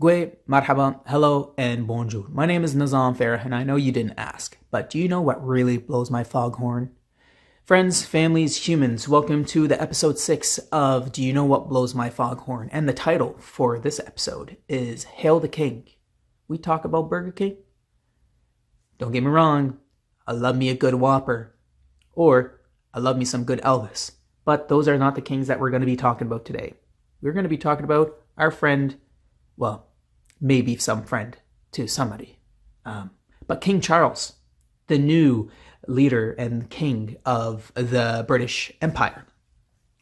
Gwe, marhaba, hello, and bonjour. My name is Nizam Farah, and I know you didn't ask, but do you know what really blows my foghorn? Friends, families, humans, welcome to the episode 6 of Do You Know What Blows My Foghorn? And the title for this episode is Hail the King. We talk about Burger King? Don't get me wrong, I love me a good Whopper, or I love me some good Elvis, but those are not the kings that we're going to be talking about today. We're going to be talking about our friend, well, maybe some friend to somebody. But King Charles, the new leader and king of the British Empire.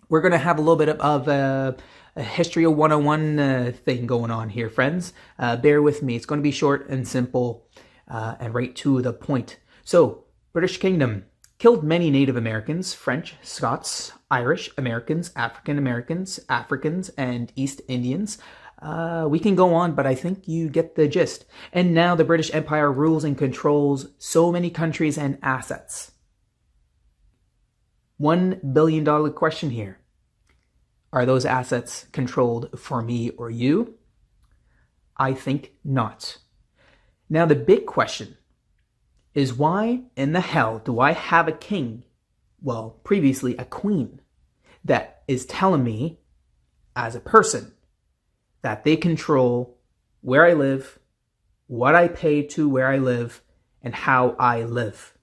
We're going to have a little bit of a History 101 thing going on here, friends. Bear with me. It's going to be short and simple and right to the point. So, British Kingdom killed many Native Americans, French, Scots, Irish, Americans, Africans, and East Indians. We can go on, but I think you get the gist. And now the British Empire rules and controls so many countries and assets. $1 billion question here. Are those assets controlled for me or you? I think not. Now the big question is, why in the hell do I have a king, well, previously a queen, that is telling me as a person that they control where I live, what I pay to where I live, and how I live?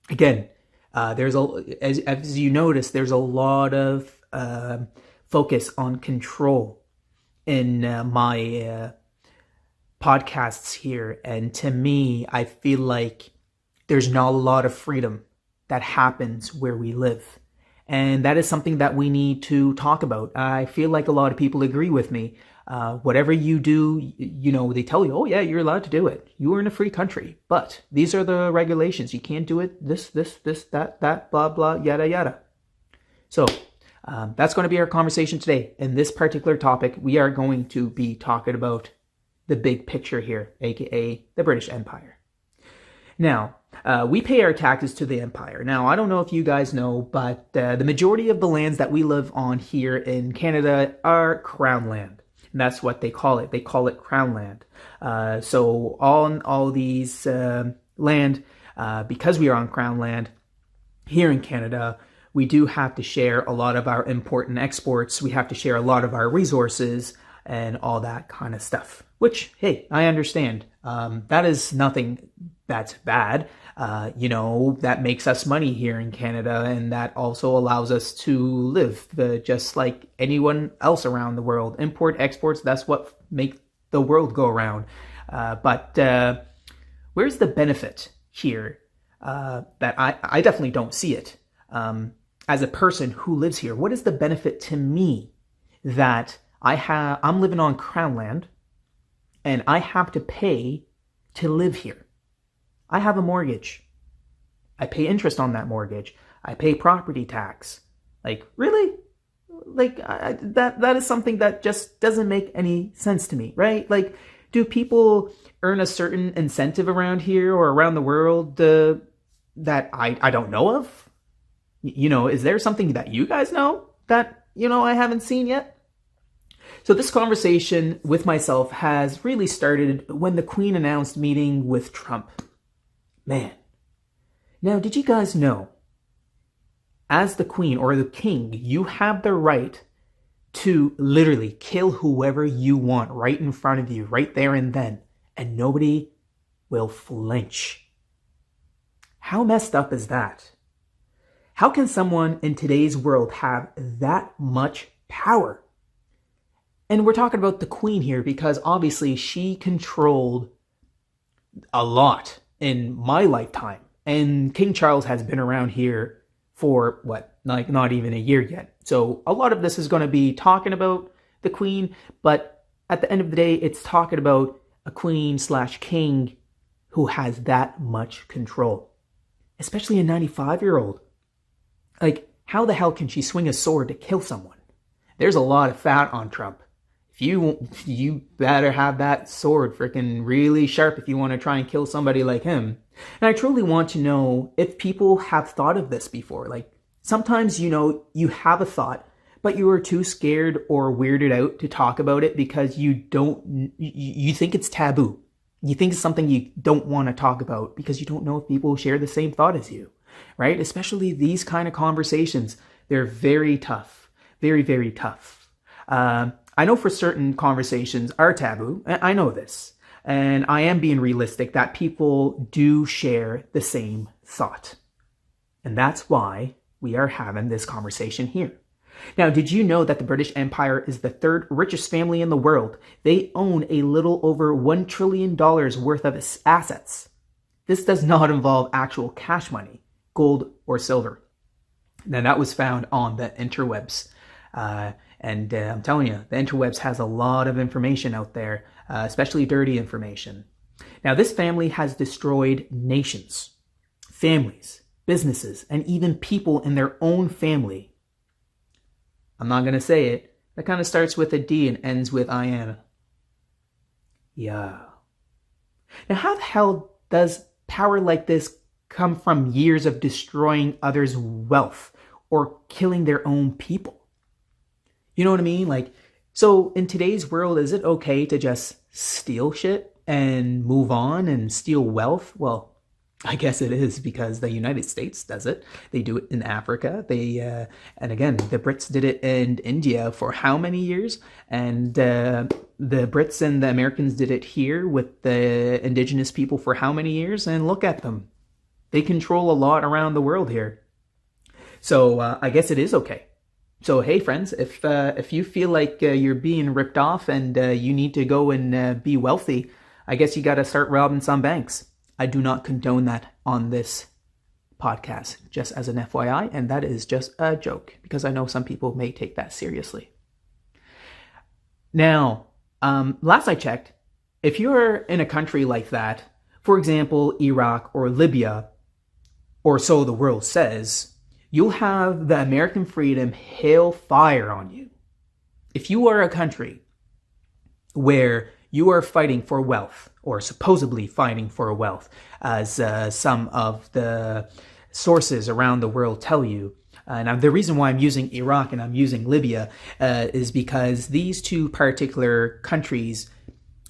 Again, as you notice, there's a lot of focus on control in my podcasts here. And to me, I feel like there's not a lot of freedom that happens where we live. And that is something that we need to talk about. I feel like a lot of people agree with me. Whatever you do, they tell you, oh yeah, you're allowed to do it. You are in a free country, but these are the regulations. You can't do it. This, that, blah, blah, yada, yada. So that's going to be our conversation today. In this particular topic, we are going to be talking about the big picture here, aka the British Empire. Now, we pay our taxes to the empire. Now, I don't know if you guys know, but the majority of the lands that we live on here in Canada are crown land. And that's what they call it. They call it crown land. So all these land, because we are on crown land here in Canada, we do have to share a lot of our import and exports. We have to share a lot of our resources and all that kind of stuff, which, hey, I understand. That is nothing that's bad. That makes us money here in Canada, and that also allows us to live just like anyone else around the world. Import, exports, that's what make the world go around. But where's the benefit here? That I definitely don't see it. As a person who lives here, what is the benefit to me that I'm living on crown land and I have to pay to live here? I have a mortgage. I pay interest on that mortgage. I pay property tax. Like, really? Like, that is something that just doesn't make any sense to me, right? Like, do people earn a certain incentive around here or around the world that I don't know of? Is there something that you guys know that, I haven't seen yet? So this conversation with myself has really started when the Queen announced meeting with Trump. Man. Now, did you guys know, as the Queen or the King, you have the right to literally kill whoever you want right in front of you, right there and then, and nobody will flinch? How messed up is that? How can someone in today's world have that much power? And we're talking about the Queen here because obviously she controlled a lot in my lifetime. And King Charles has been around here for not even a year yet. So a lot of this is going to be talking about the Queen, but at the end of the day, it's talking about a queen/king who has that much control, especially a 95-year-old. Like, how the hell can she swing a sword to kill someone? There's a lot of fat on Trump. You better have that sword freaking really sharp if you want to try and kill somebody like him. And I truly want to know if people have thought of this before. Like, sometimes, you have a thought, but you are too scared or weirded out to talk about it because you think it's taboo. You think it's something you don't want to talk about because you don't know if people share the same thought as you, right? Especially these kind of conversations. They're very tough. Very, very tough. I know for certain conversations are taboo. I know this. And I am being realistic that people do share the same thought. And that's why we are having this conversation here. Now, did you know that the British Empire is the third richest family in the world? They own a little over $1 trillion worth of assets. This does not involve actual cash money, gold or silver. Now, that was found on the interwebs. And I'm telling you, the interwebs has a lot of information out there, especially dirty information. Now, this family has destroyed nations, families, businesses, and even people in their own family. I'm not going to say it. That kind of starts with a D and ends with I am. Yeah. Now, how the hell does power like this come from years of destroying others' wealth or killing their own people? You know what I mean? Like, so in today's world, is it okay to just steal shit and move on and steal wealth? Well, I guess it is because the United States does it. They do it in Africa. And again, the Brits did it in India for how many years? And the Brits and the Americans did it here with the indigenous people for how many years? And look at them. They control a lot around the world here. So I guess it is okay. So, hey, friends, if you feel like you're being ripped off and you need to go and be wealthy, I guess you got to start robbing some banks. I do not condone that on this podcast, just as an FYI, and that is just a joke because I know some people may take that seriously. Now, last I checked, if you're in a country like that, for example, Iraq or Libya, or so the world says, you'll have the American freedom hail fire on you. If you are a country where you are fighting for wealth, or supposedly fighting for wealth, as some of the sources around the world tell you. Now, the reason why I'm using Iraq and I'm using Libya is because these two particular countries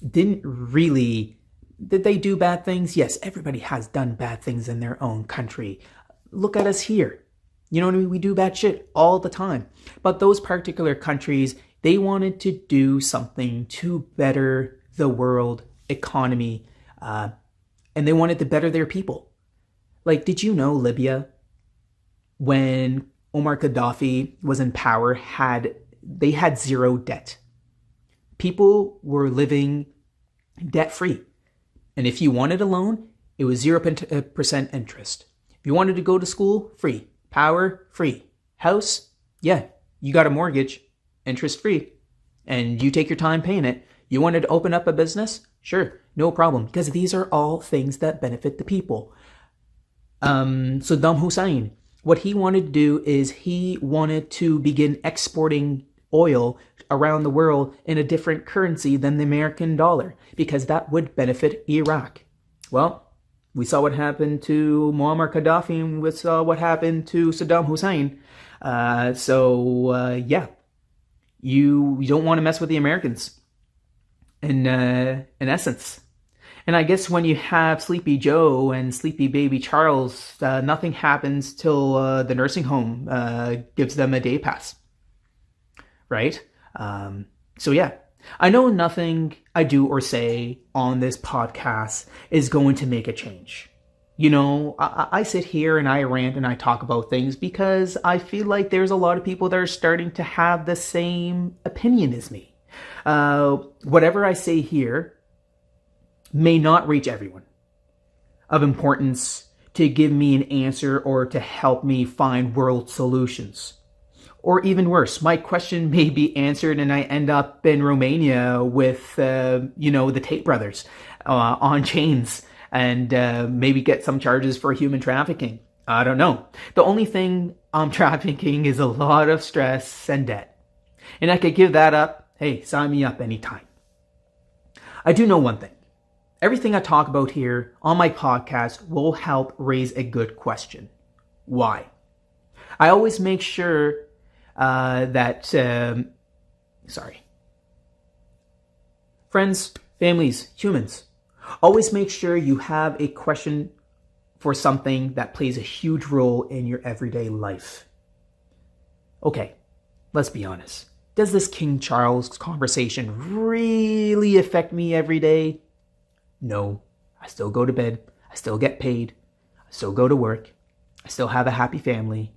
did they do bad things? Yes, everybody has done bad things in their own country. Look at us here. You know what I mean? We do bad shit all the time. But those particular countries, they wanted to do something to better the world economy, and they wanted to better their people. Like, did you know Libya, when Omar Gaddafi was in power, they had zero debt. People were living debt-free. And if you wanted a loan, it was 0% interest. If you wanted to go to school, free. Power, free. House, yeah, you got a mortgage, interest-free. And you take your time paying it. You wanted to open up a business? Sure, no problem, because these are all things that benefit the people. Saddam Hussein, what he wanted to do is he wanted to begin exporting oil around the world in a different currency than the American dollar, because that would benefit Iraq. Well, we saw what happened to Muammar Gaddafi, and we saw what happened to Saddam Hussein. Yeah, you don't want to mess with the Americans. In essence. And I guess when you have Sleepy Joe and Sleepy Baby Charles, nothing happens till the nursing home gives them a day pass. Right? So yeah, I know nothing I do or say on this podcast is going to make a change. You know, I sit here and I rant and I talk about things because I feel like there's a lot of people that are starting to have the same opinion as me. Whatever I say here may not reach everyone of importance to give me an answer or to help me find world solutions. Or even worse, my question may be answered and I end up in Romania with, the Tate brothers on chains and maybe get some charges for human trafficking. I don't know. The only thing I'm trafficking is a lot of stress and debt. And I could give that up. Hey, sign me up anytime. I do know one thing. Everything I talk about here on my podcast will help raise a good question. Why? I always make sure Friends, families, humans, always make sure you have a question for something that plays a huge role in your everyday life. Okay, let's be honest. Does this King Charles conversation really affect me every day? No. I still go to bed. I still get paid. I still go to work. I still have a happy family.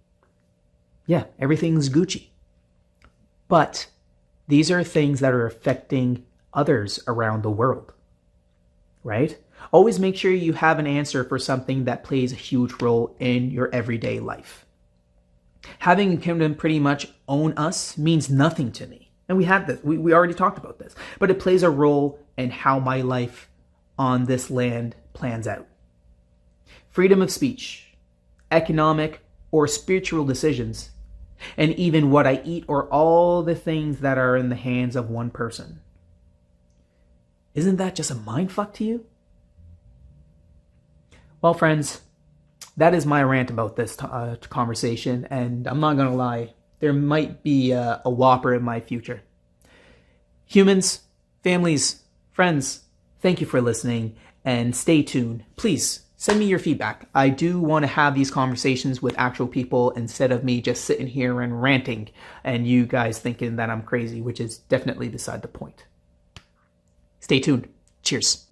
Yeah, everything's Gucci. But these are things that are affecting others around the world, right? Always make sure you have an answer for something that plays a huge role in your everyday life. Having Kingdom pretty much own us means nothing to me. And we had this, we already talked about this, but it plays a role in how my life on this land plans out. Freedom of speech, economic or spiritual decisions, and even what I eat or all the things that are in the hands of one person. Isn't that just a mindfuck to you? Well, friends, that is my rant about this conversation, and I'm not going to lie, there might be a Whopper in my future. Humans, families, friends, thank you for listening, and stay tuned. Please send me your feedback. I do want to have these conversations with actual people instead of me just sitting here and ranting and you guys thinking that I'm crazy, which is definitely beside the point. Stay tuned. Cheers.